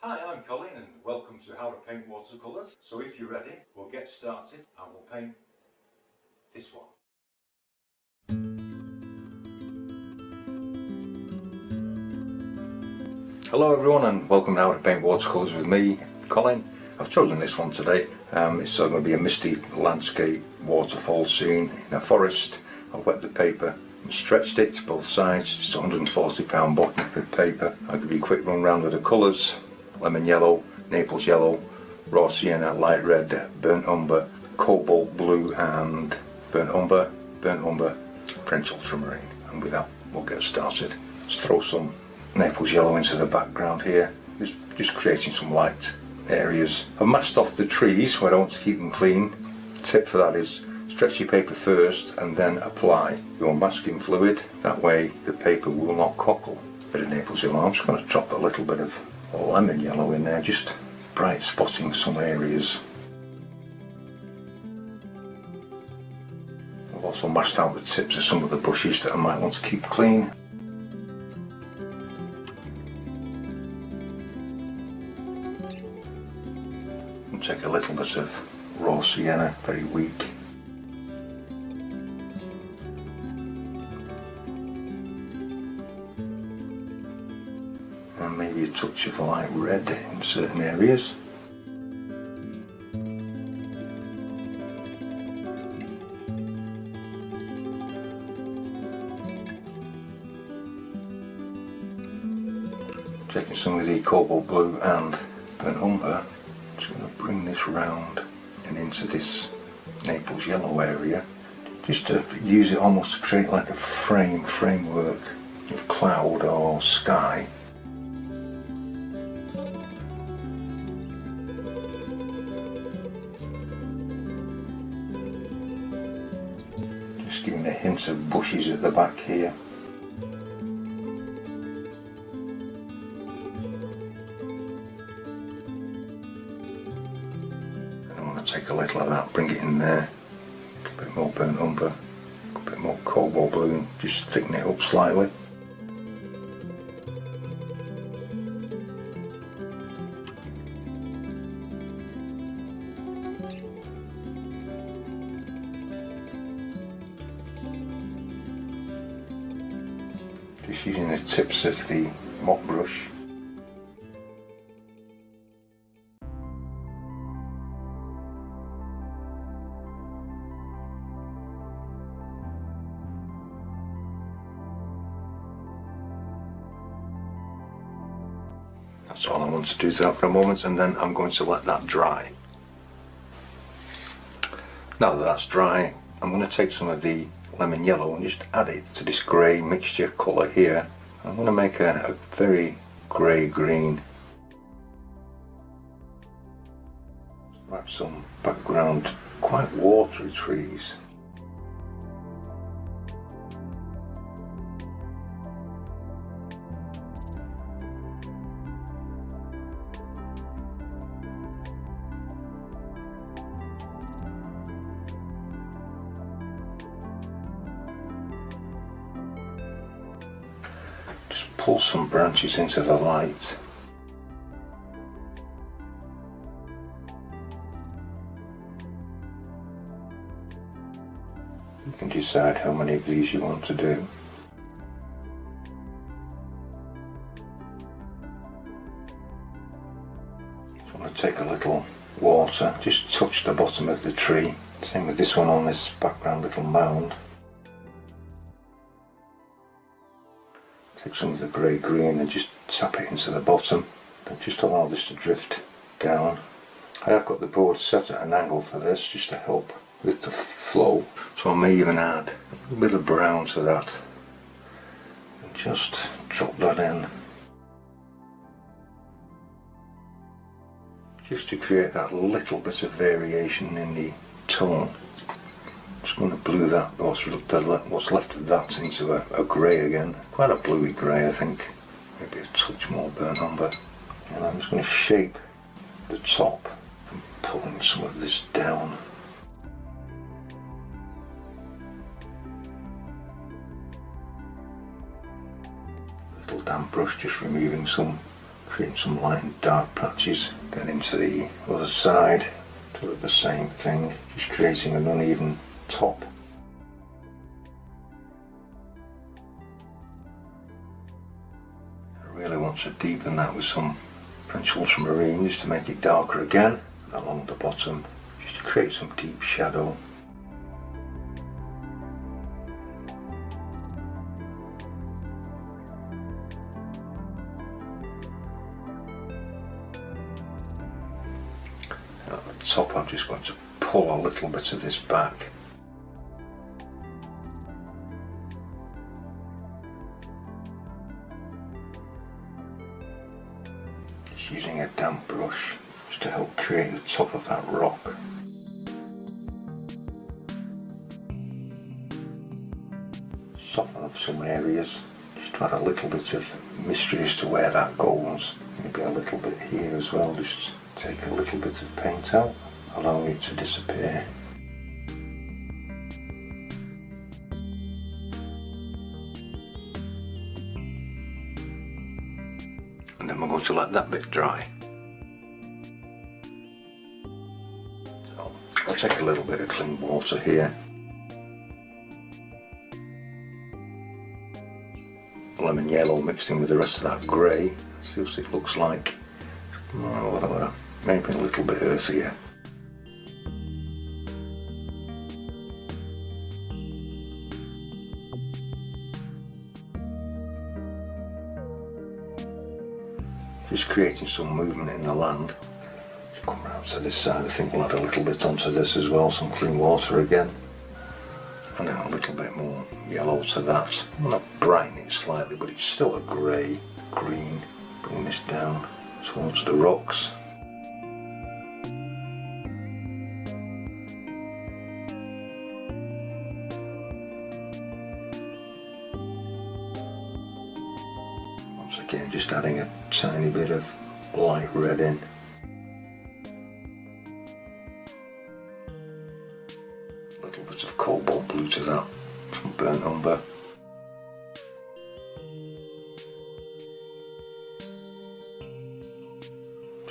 Hi, I'm Colin and welcome to How to Paint Watercolors. So if you're ready, we'll get started and we'll paint this one. Hello everyone and welcome to How to Paint Watercolors with me, Colin. I've chosen this one today. It's going to be a misty landscape waterfall scene in a forest. I've wet the paper and stretched it to both sides. It's a £140 bottle of paper. I'll give you a quick run round of the colours. Lemon yellow, Naples yellow, raw sienna, light red, burnt umber, cobalt blue and burnt umber, French ultramarine. And with that we'll get started. Let's throw some Naples yellow into the background here, just creating some light areas. I've masked off the trees where I want to keep them clean. The tip for that is stretch your paper first and then apply your masking fluid. That way the paper will not cockle. Bit of Naples yellow. I'm just going to drop a little bit of lemon yellow in there, just bright spotting some areas. I've also masked out the tips of some of the bushes that I might want to keep clean. And take a little bit of raw sienna, very weak. And maybe a touch of light red in certain areas. Taking some of the cobalt blue and burnt umber, just going to bring this round and into this Naples yellow area, just to use it almost to create like a framework of cloud or sky. Just giving a hint of bushes at the back here. Take a little of that, bring it in there, a bit more burnt umber, a bit more cobalt blue, and just thicken it up slightly. Just using the tips of the mop brush. That's all I want to do to that for a moment, and then I'm going to let that dry. Now that that's dry, I'm going to take some of the lemon yellow and just add it to this grey mixture colour here. I'm going to make a very grey green. Have some background, quite watery trees. Pull some branches into the light. You can decide how many of these you want to do. Just want to take a little water, just touch the bottom of the tree. Same with this one on this background little mound. Take some of the grey green and just tap it into the bottom and just allow this to drift down. I have got the board set at an angle for this just to help with the flow, so I may even add a little bit of brown to that and just drop that in just to create that little bit of variation in the tone. Just going to blue that, what's left of that, into a grey again. Quite a bluey grey, I think. Maybe a touch more burnt umber. And I'm just going to shape the top and pulling some of this down. A little damp brush, just removing some create some light and dark patches. Then into the other side, do the same thing, just creating an uneven top. I really want to deepen that with some French ultramarine just to make it darker again. And along the bottom, just to create some deep shadow. At the top, I'm just going to pull a little bit of this back. Just using a damp brush just to help create the top of that rock. Soften up some areas, just to add a little bit of mystery as to where that goes. Maybe a little bit here as well, just take a little bit of paint out, allowing it to disappear. And then we're going to let that bit dry. So I'll take a little bit of clean water here. Lemon yellow mixed in with the rest of that grey. See what it looks like. Maybe a little bit earthier. Just creating some movement in the land. Just come round to this side. I think we'll add a little bit onto this as well, some clean water again. And then a little bit more yellow to that. I'm going to brighten it slightly, but it's still a grey, green. Bring this down towards the rocks. Once again, just adding a tiny bit of light red in. A little bit of cobalt blue to that, some burnt umber.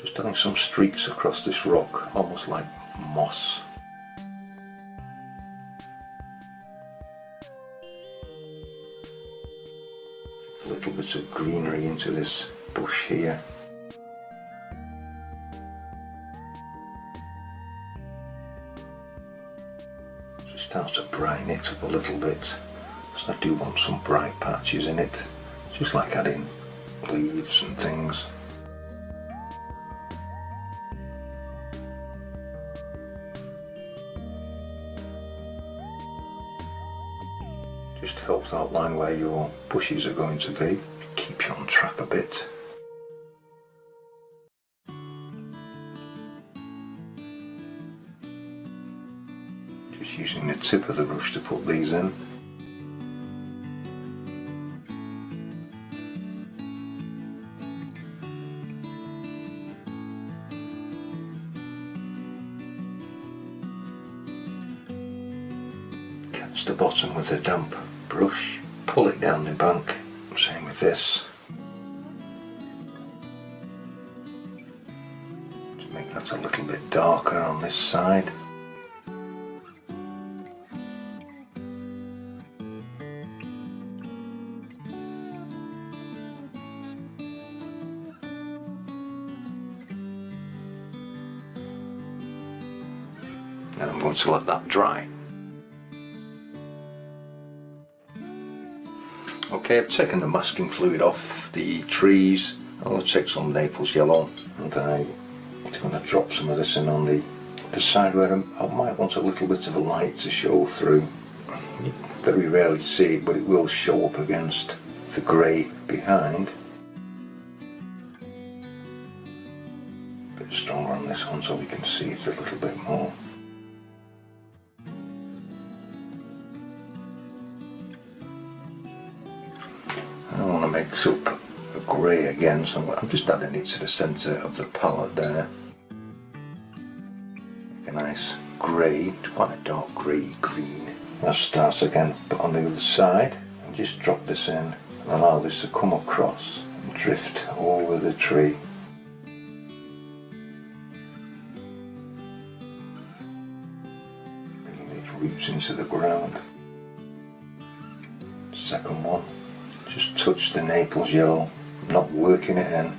Just adding some streaks across this rock, almost like moss. A little bit of greenery into this bush here. Just start to brighten it up a little bit. So I do want some bright patches in it, just like adding leaves and things. Just helps outline where your bushes are going to be, keeps you on track a bit. Just using the tip of the brush to put these in. Catch the bottom with a damp brush, pull it down the bank, same with this. To make that a little bit darker on this side. And I'm going to let that dry. Okay, I've taken the masking fluid off the trees. I'm going to take some Naples yellow and I'm going to drop some of this in on the side where I might want a little bit of a light to show through. You very rarely see it, but it will show up against the grey behind. A bit stronger on this one so we can see it a little bit more. I want to mix up a grey again, so I'm just adding it to the centre of the palette there. A nice grey, quite a dark grey green. I'll start again, but on the other side, and just drop this in and allow this to come across and drift over the tree. Bringing its roots into the ground. Second one, just touch the Naples yellow, not working it in.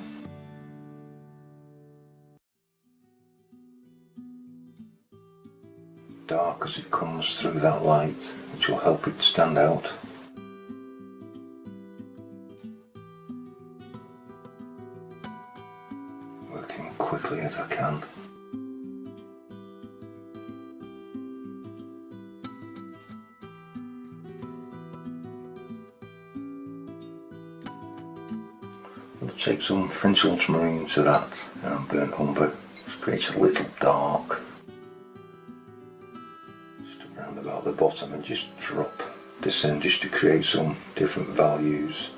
Dark as it comes through that light, which will help it stand out. Working quickly as I can. I'll take some French ultramarine to that and burnt umber. Just creates a little dark. Just around about the bottom and just drop this in just to create some different values.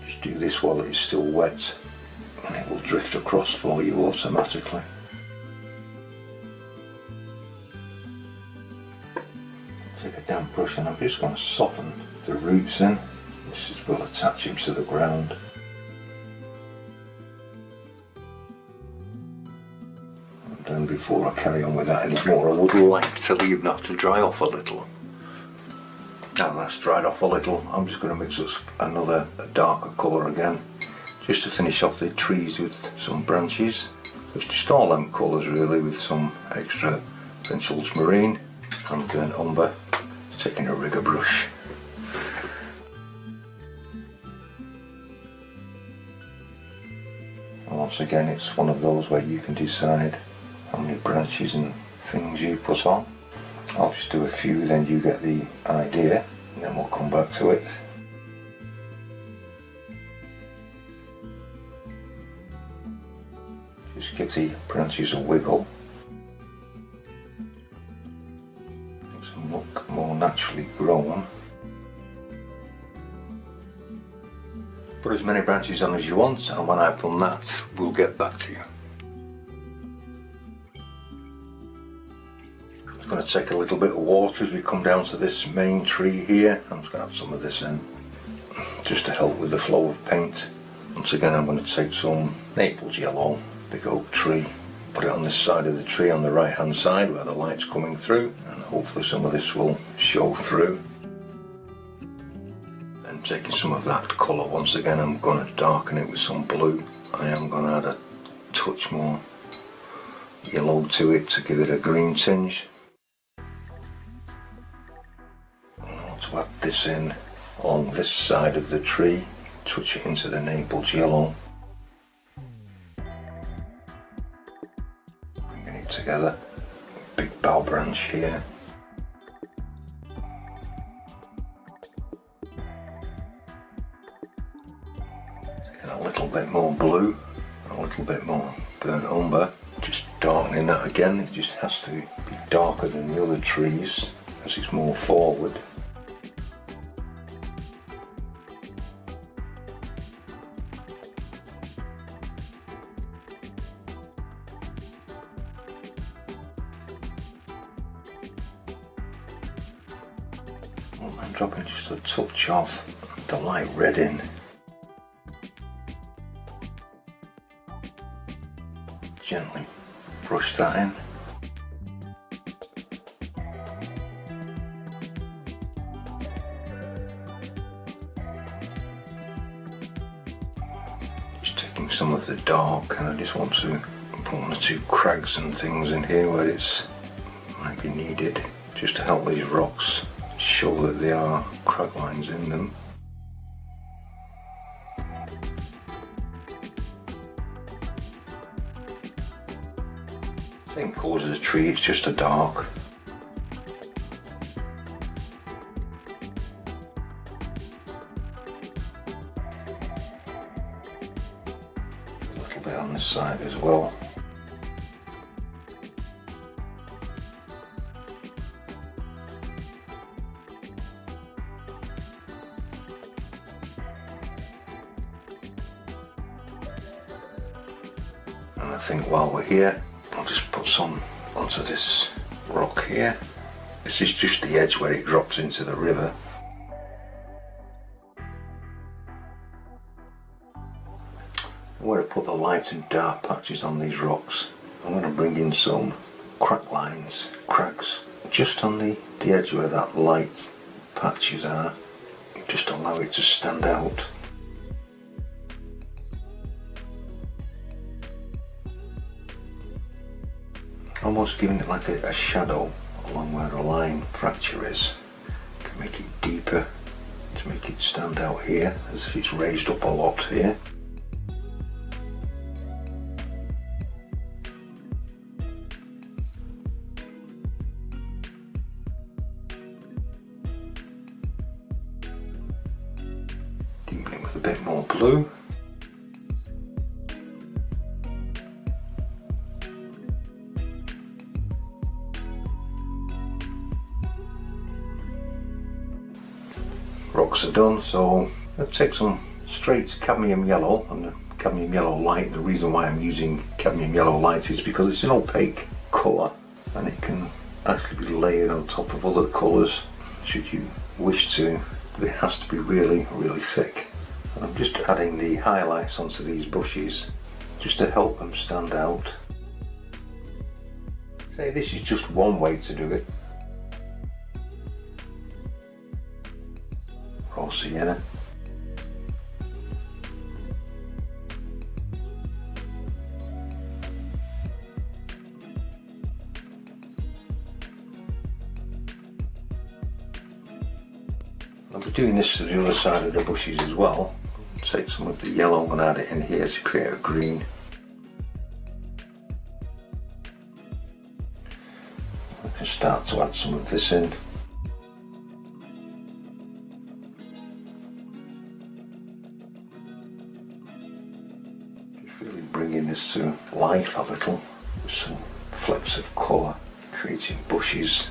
Just do this while it is still wet and it will drift across for you automatically. Take a damp brush and I'm just going to soften the roots in. This will attach him to the ground. And then before I carry on with that anymore, I would like to leave that to dry off a little. Now that's dried off a little, I'm just going to mix up another darker colour again, just to finish off the trees with some branches. It's just all them colours really, with some extra French ultramarine and burnt umber. Taking a rigger brush. And once again, it's one of those where you can decide how many branches and things you put on. I'll just do a few, then you get the idea, and then we'll come back to it. Just give the branches a wiggle. Makes them look more naturally grown. Put as many branches on as you want, and when I've done that, we'll get back to you. I'm going to take a little bit of water as we come down to this main tree here. I'm just going to add some of this in, just to help with the flow of paint. Once again, I'm going to take some Naples yellow, big oak tree, put it on this side of the tree on the right hand side where the light's coming through, and hopefully some of this will show through. And taking some of that colour, once again I'm going to darken it with some blue. I am going to add a touch more yellow to it to give it a green tinge. To add this in along this side of the tree, touch it into the Naples yellow, bringing it together, big bough branch here, taking a little bit more blue, a little bit more burnt umber, just darkening that again. It just has to be darker than the other trees as it's more forward. I'm dropping just a touch of the light red in. Gently brush that in. Just taking some of the dark, and I just want to put one or two crags and things in here where it's might be needed, just to help these rocks show that there are crag lines in them. Same colours as the tree, it's just a dark. A little bit on this side as well. And I think while we're here, I'll just put some onto this rock here. This is just the edge where it drops into the river. light and dark patches on these rocks. I'm going to bring in some crack lines, cracks, just on the edge where that light patches are. Just allow it to stand out. Almost giving it like a shadow along where the line fracture is. Can make it deeper to make it stand out here, as if it's raised up a lot here. Deepening with a bit more blue. Rocks are done, so I'll take some straight cadmium yellow, and the cadmium yellow light, the reason why I'm using cadmium yellow light is because it's an opaque colour and it can actually be layered on top of other colours should you wish to, but it has to be really, really thick. And I'm just adding the highlights onto these bushes just to help them stand out. Say this is just one way to do it. Raw sienna. I'll be doing this to the other side of the bushes as well. Take some of the yellow and add it in here to create a green. I can start to add some of this in. Really bringing this to life a little with some flecks of colour, creating bushes.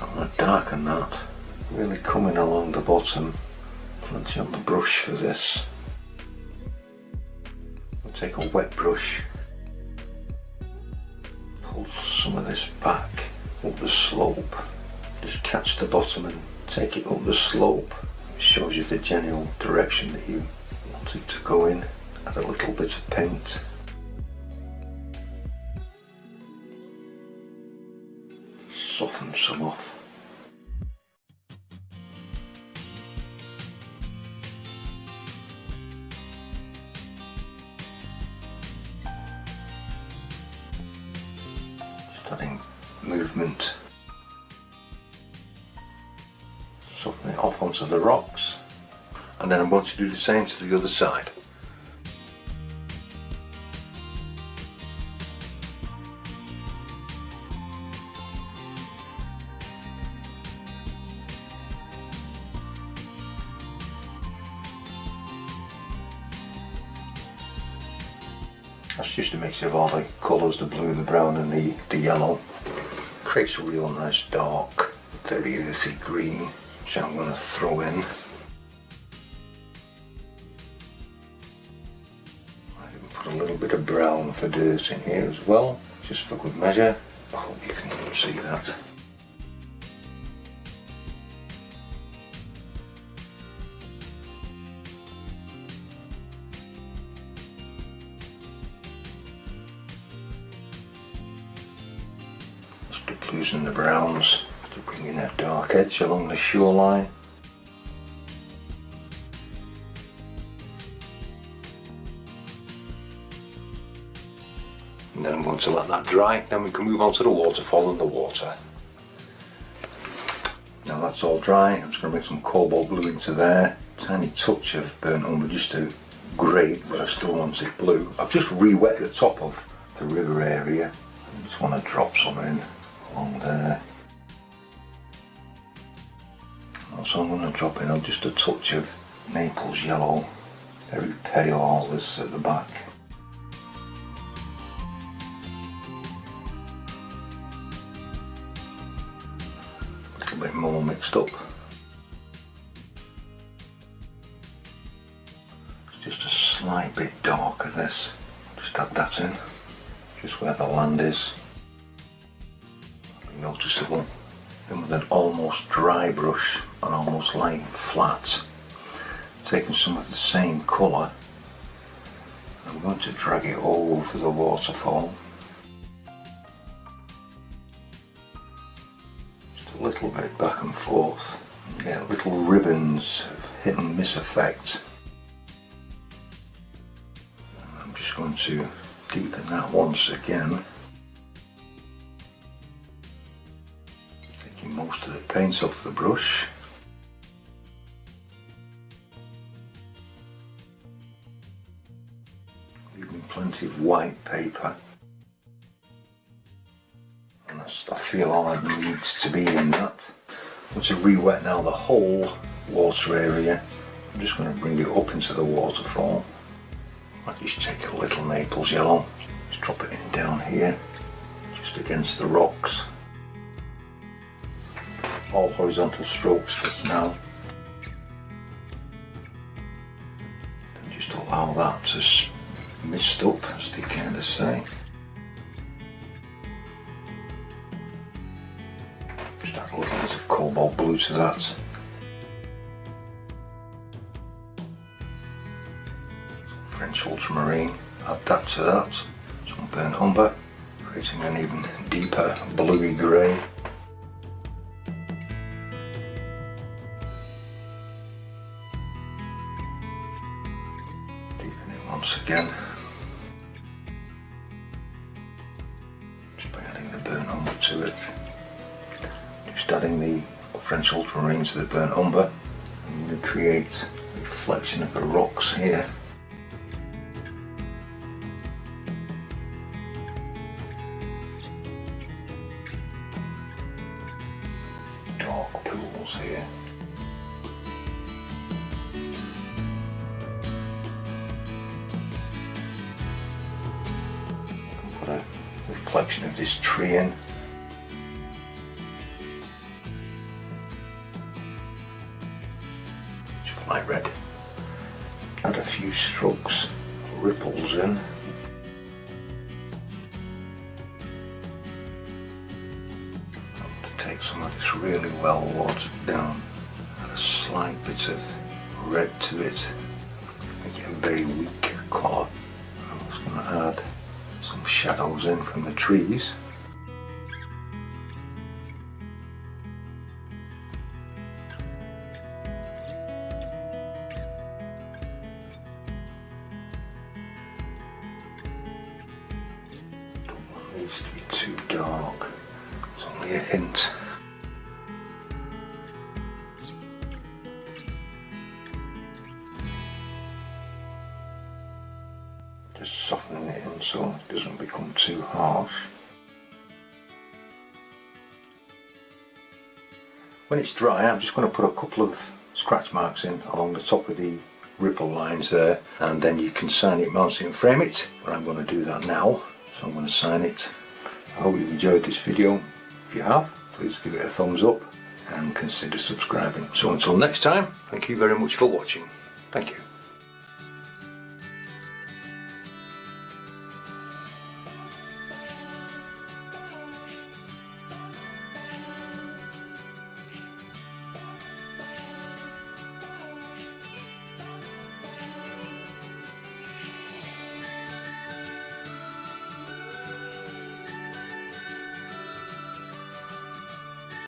I'm going to darken that, really coming along the bottom, plenty on the brush for this. I'll take a wet brush, pull some of this back up the slope, just catch the bottom and take it up the slope. It shows you the general direction that you want it to go in. Add a little bit of paint. Soften some off. Just adding movement. Soften it off onto the rocks. And then I'm going to do the same to the other side. That's just a mixture of all the colours, the blue, the brown and the yellow. Creates a real nice dark, very earthy green, which I'm going to throw in. I can put a little bit of brown for dirt in here as well, just for good measure. I hope you can see that. The blues and the browns to bring in a dark edge along the shoreline. And then I'm going to let that dry, then we can move on to the waterfall and the water. Now that's all dry, I'm just going to bring some cobalt blue into there. Tiny touch of burnt umber just to grade, but I still want it blue. I've just re-wet the top of the river area. I just want to drop some in along there. Also I'm going to drop in just a touch of Naples yellow, very pale all this at the back. A little bit more mixed up. It's just a slight bit darker this, just add that in, just where the land is. Noticeable. Then with an almost dry brush and almost lying flat, taking some of the same colour and I'm going to drag it all over the waterfall. Just a little bit back and forth. And get little ribbons of hit and miss effect. And I'm just going to deepen that once again. Taking most of the paint off the brush. Leaving plenty of white paper. And I feel all that needs to be in that. I'm going to re-wet now the whole water area. I'm just going to bring it up into the waterfall. I just take a little Naples yellow, just drop it in down here, just against the rocks. All horizontal strokes just now. And just allow that to mist up, as they kind of say. Just add a little bit of cobalt blue to that. French ultramarine, add that to that. Some burnt umber, creating an even deeper bluey grey. Deepen it once again. Just by adding the burnt umber to it. Just adding the French ultramarine to the burnt umber, and we create a reflection of the rocks here. Dark pools here. Put a reflection of this tree in. Just light red. Add a few strokes, ripples in. Take some of this really well watered down, add a slight bit of red to it, make it a very weak colour. I'm just going to add some shadows in from the trees. Don't want these to be too dark. It's only a hint. Just softening it in so it doesn't become too harsh. When it's dry, I'm just going to put a couple of scratch marks in along the top of the ripple lines there, and then you can sign it, mount it and frame it. But I'm going to do that now, so I'm going to sign it. I hope you've enjoyed this video. If you have, please give it a thumbs up and consider subscribing. So until next time, thank you very much for watching. Thank you.